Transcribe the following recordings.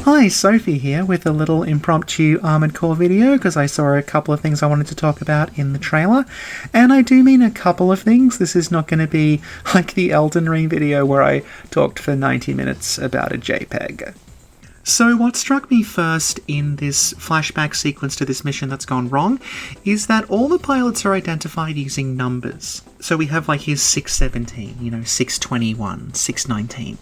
Hi, Sophie here with a little impromptu Armored Core video because I saw a couple of things I wanted to talk about in the trailer. And I do mean a couple of things. This is not going to be like the Elden Ring video where I talked for 90 minutes about a JPEG. So what struck me first in this flashback sequence to this mission that's gone wrong is that all the pilots are identified using numbers. So we have like here's 617, 621, 619.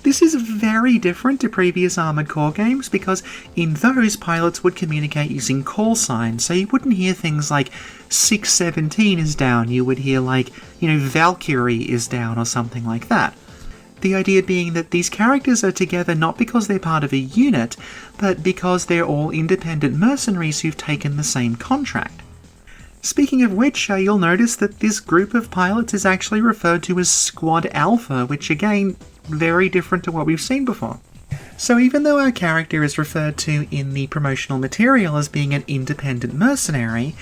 This is very different to previous Armored Core games because in those, pilots would communicate using call signs, so you wouldn't hear things like 617 is down, you would hear like, Valkyrie is down or something like that. The idea being that these characters are together not because they're part of a unit, but because they're all independent mercenaries who've taken the same contract. Speaking of which, you'll notice that this group of pilots is actually referred to as Squad Alpha, which again, very different to what we've seen before. So even though our character is referred to in the promotional material as being an independent mercenary,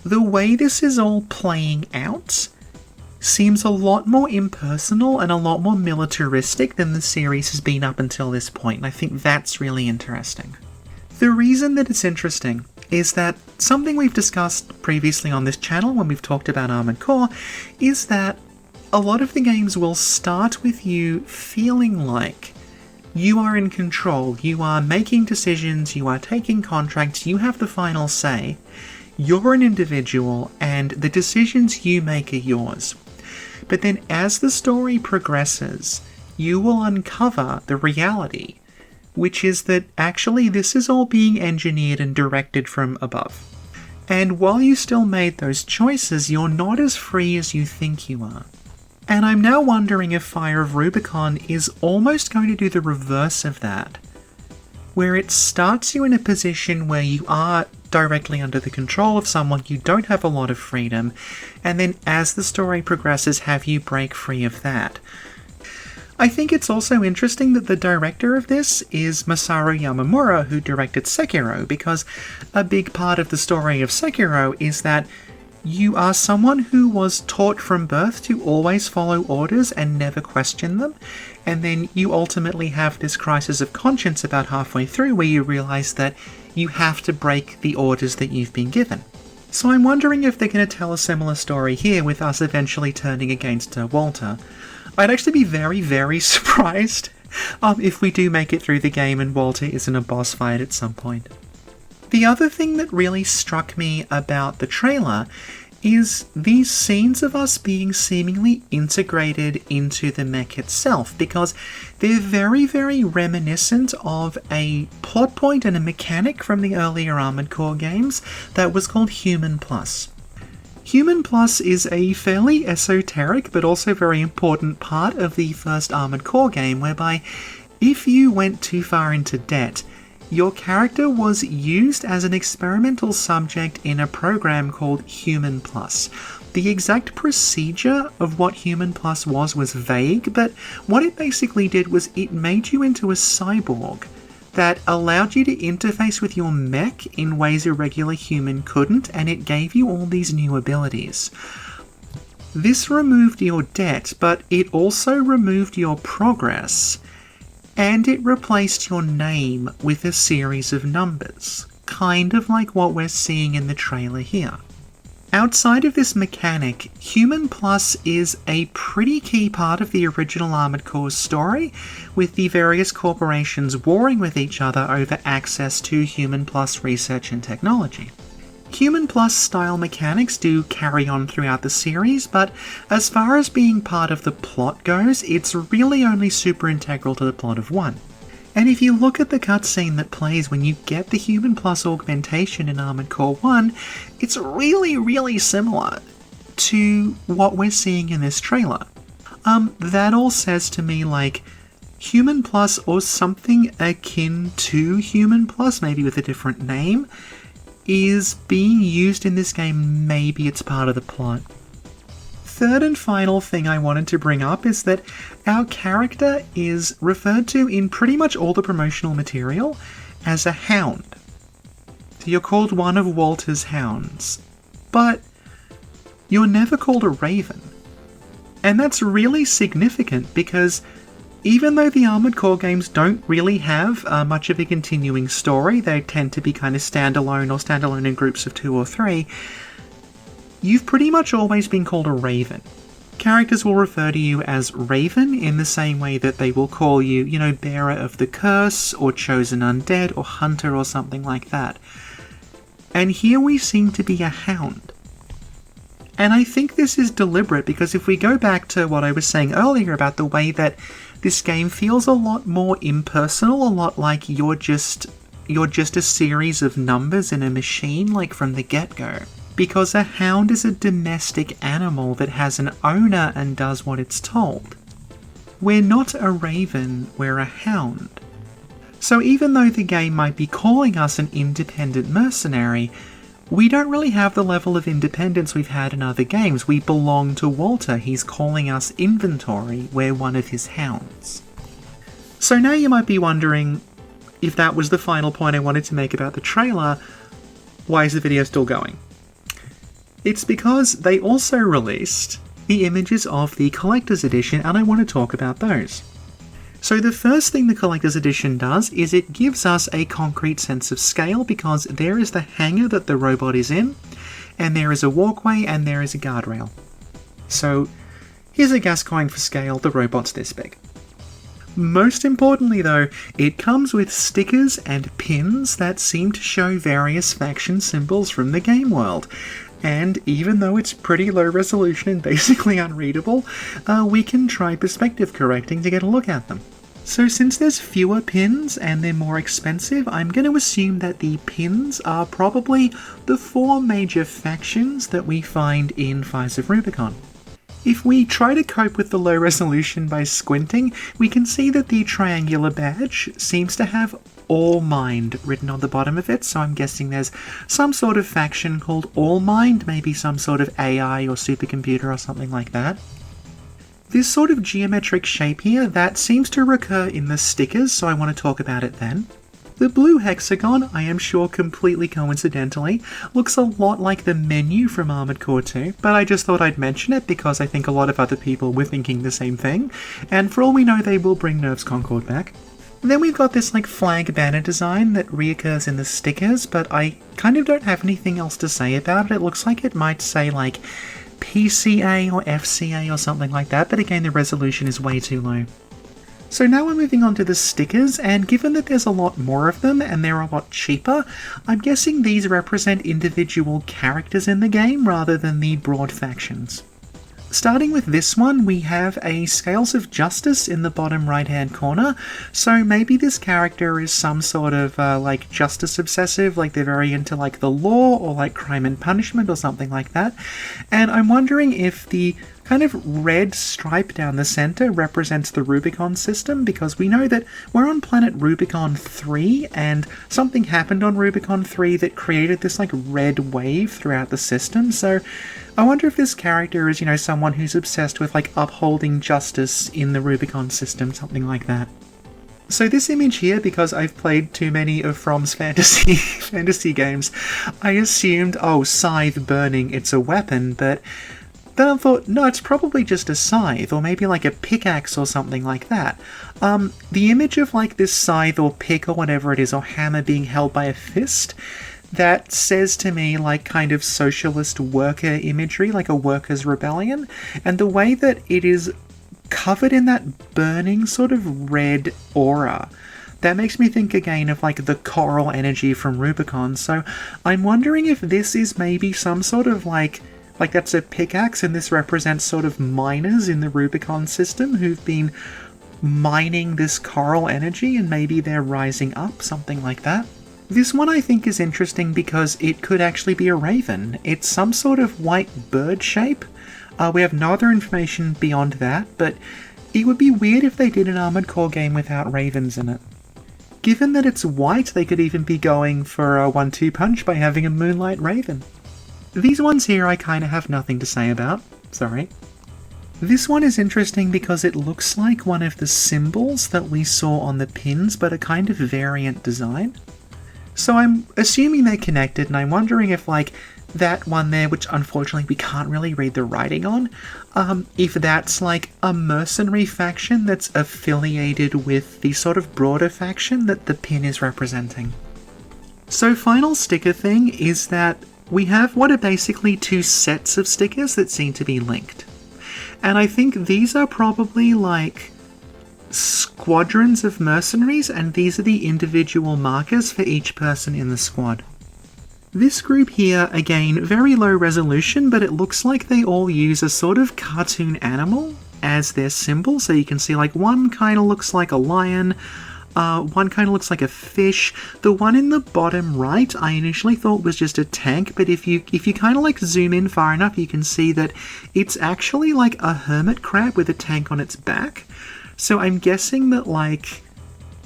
the way this is all playing out seems a lot more impersonal and a lot more militaristic than the series has been up until this point, and I think that's really interesting. The reason that it's interesting is that something we've discussed previously on this channel when we've talked about Armored Core is that a lot of the games will start with you feeling like you are in control, you are making decisions, you are taking contracts, you have the final say, you're an individual, and the decisions you make are yours. But then as the story progresses, you will uncover the reality, which is that actually this is all being engineered and directed from above. And while you still made those choices, you're not as free as you think you are. And I'm now wondering if Fire of Rubicon is almost going to do the reverse of that, where it starts you in a position where you are directly under the control of someone, you don't have a lot of freedom, and then as the story progresses, have you break free of that. I think it's also interesting that the director of this is Masaru Yamamura, who directed Sekiro, because a big part of the story of Sekiro is that you are someone who was taught from birth to always follow orders and never question them, and then you ultimately have this crisis of conscience about halfway through where you realize that you have to break the orders that you've been given. So I'm wondering if they're going to tell a similar story here with us eventually turning against Walter. I'd actually be very, very surprised if we do make it through the game and Walter isn't a boss fight at some point. The other thing that really struck me about the trailer is these scenes of us being seemingly integrated into the mech itself, because they're very, very reminiscent of a plot point and a mechanic from the earlier Armored Core games that was called Human Plus. Human Plus is a fairly esoteric but also very important part of the first Armored Core game, whereby if you went too far into debt, your character was used as an experimental subject in a program called Human Plus. The exact procedure of what Human Plus was vague, but what it basically did was it made you into a cyborg that allowed you to interface with your mech in ways a regular human couldn't, and it gave you all these new abilities. This removed your debt, but it also removed your progress. And it replaced your name with a series of numbers, kind of like what we're seeing in the trailer here. Outside of this mechanic, Human Plus is a pretty key part of the original Armored Core story, with the various corporations warring with each other over access to Human Plus research and technology. Human Plus style mechanics do carry on throughout the series, but as far as being part of the plot goes, it's really only super integral to the plot of 1. And if you look at the cutscene that plays when you get the Human Plus augmentation in Armored Core 1, it's really, really similar to what we're seeing in this trailer. That all says to me like Human Plus or something akin to Human Plus, maybe with a different name, is being used in this game. Maybe it's part of the plot. Third and final thing I wanted to bring up is that our character is referred to in pretty much all the promotional material as a hound. So you're called one of Walter's hounds, but you're never called a raven. And that's really significant because Even though the Armored Core games don't really have much of a continuing story, they tend to be kind of standalone or standalone in groups of 2 or 3, you've pretty much always been called a Raven. Characters will refer to you as Raven in the same way that they will call you, Bearer of the Curse, or Chosen Undead, or Hunter, or something like that. And here we seem to be a Hound. And I think this is deliberate, because if we go back to what I was saying earlier about the way that this game feels a lot more impersonal, a lot like you're just a series of numbers in a machine, like from the get-go. Because a hound is a domestic animal that has an owner and does what it's told. We're not a raven, we're a hound. So even though the game might be calling us an independent mercenary, we don't really have the level of independence we've had in other games. We belong to Walter, he's calling us inventory, we're one of his hounds. So now you might be wondering, if that was the final point I wanted to make about the trailer, why is the video still going? It's because they also released the images of the Collector's Edition, and I want to talk about those. So the first thing the Collector's Edition does is it gives us a concrete sense of scale, because there is the hangar that the robot is in, and there is a walkway, and there is a guardrail. So here's a gas coin for scale, the robot's this big. Most importantly though, it comes with stickers and pins that seem to show various faction symbols from the game world. And even though it's pretty low resolution and basically unreadable, we can try perspective correcting to get a look at them. So since there's fewer pins and they're more expensive, I'm going to assume that the pins are probably the 4 major factions that we find in Fires of Rubicon. If we try to cope with the low resolution by squinting, we can see that the triangular badge seems to have All Mind written on the bottom of it, so I'm guessing there's some sort of faction called All Mind, maybe some sort of AI or supercomputer or something like that. This sort of geometric shape here, that seems to recur in the stickers, so I want to talk about it then. The blue hexagon, I am sure completely coincidentally, looks a lot like the menu from Armored Core 2, but I just thought I'd mention it because I think a lot of other people were thinking the same thing, and for all we know they will bring Nerves Concord back. Then we've got this flag banner design that reoccurs in the stickers, but I kind of don't have anything else to say about it. It looks like it might say PCA or FCA or something like that, but again the resolution is way too low. So now we're moving on to the stickers, and given that there's a lot more of them and they're a lot cheaper, I'm guessing these represent individual characters in the game rather than the broad factions. Starting with this one, we have a Scales of Justice in the bottom right-hand corner, so maybe this character is some sort of, justice obsessive, they're very into, the law, or, crime and punishment, or something like that. And I'm wondering if the kind of red stripe down the center represents the Rubicon system, because we know that we're on planet Rubicon 3, and something happened on Rubicon 3 that created this, red wave throughout the system, so I wonder if this character is, someone who's obsessed with, upholding justice in the Rubicon system, something like that. So this image here, because I've played too many of From's fantasy games, I assumed, scythe burning, it's a weapon, but then I thought, no, it's probably just a scythe, or maybe a pickaxe or something like that. The image of this scythe or pick or whatever it is, or hammer being held by a fist, that says to me kind of socialist worker imagery, like a workers' rebellion, and the way that it is covered in that burning sort of red aura, that makes me think again of the coral energy from Rubicon. So I'm wondering if this is maybe some sort of like that's a pickaxe, and this represents sort of miners in the Rubicon system who've been mining this coral energy, and maybe they're rising up, something like that. This one I think is interesting because it could actually be a raven. It's some sort of white bird shape. We have no other information beyond that, but it would be weird if they did an Armored Core game without ravens in it. Given that it's white, they could even be going for a 1-2 punch by having a moonlight raven. These ones here I kind of have nothing to say about. Sorry. This one is interesting because it looks like one of the symbols that we saw on the pins, but a kind of variant design. So I'm assuming they're connected, and I'm wondering if, that one there, which unfortunately we can't really read the writing on, if that's like a mercenary faction that's affiliated with the sort of broader faction that the pin is representing. So final sticker thing is that we have what are basically two sets of stickers that seem to be linked. And I think these are probably like squadrons of mercenaries, and these are the individual markers for each person in the squad. This group here, again, very low resolution, but it looks like they all use a sort of cartoon animal as their symbol. So you can see like one kind of looks like a lion, one kind of looks like a fish. The one in the bottom right I initially thought was just a tank, but if you kind of like zoom in far enough, you can see that it's actually like a hermit crab with a tank on its back. So I'm guessing that like,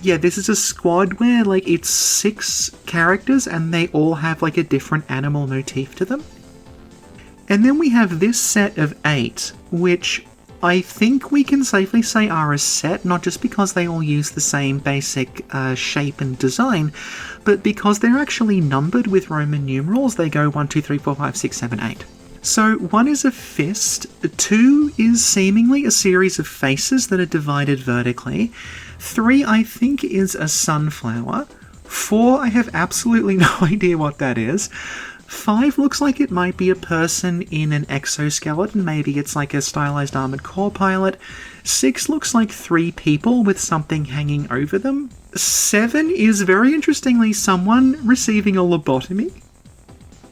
yeah, this is a squad where like it's 6 characters and they all have like a different animal motif to them. And then we have this set of 8, which I think we can safely say are a set, not just because they all use the same basic shape and design, but because they're actually numbered with Roman numerals. They go 1, 2, 3, 4, 5, 6, 7, 8. So 1 is a fist, 2 is seemingly a series of faces that are divided vertically, 3 I think is a sunflower, 4 I have absolutely no idea what that is, 5 looks like it might be a person in an exoskeleton, maybe it's like a stylized armored core pilot, 6 looks like 3 people with something hanging over them, 7 is very interestingly someone receiving a lobotomy,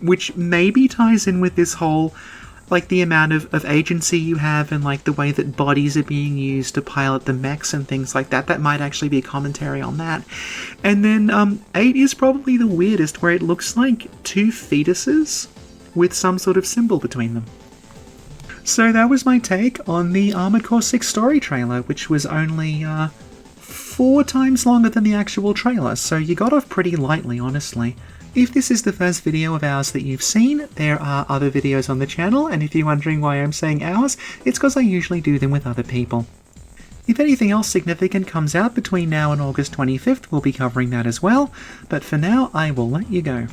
which maybe ties in with this whole, like the amount of agency you have and like the way that bodies are being used to pilot the mechs and things like that. That might actually be a commentary on that. And then 8 is probably the weirdest, where it looks like 2 fetuses with some sort of symbol between them. So that was my take on the Armored Core 6 story trailer, which was only 4 times longer than the actual trailer, so you got off pretty lightly, honestly. If this is the first video of ours that you've seen, there are other videos on the channel, and if you're wondering why I'm saying ours, it's because I usually do them with other people. If anything else significant comes out between now and August 25th, we'll be covering that as well, but for now, I will let you go.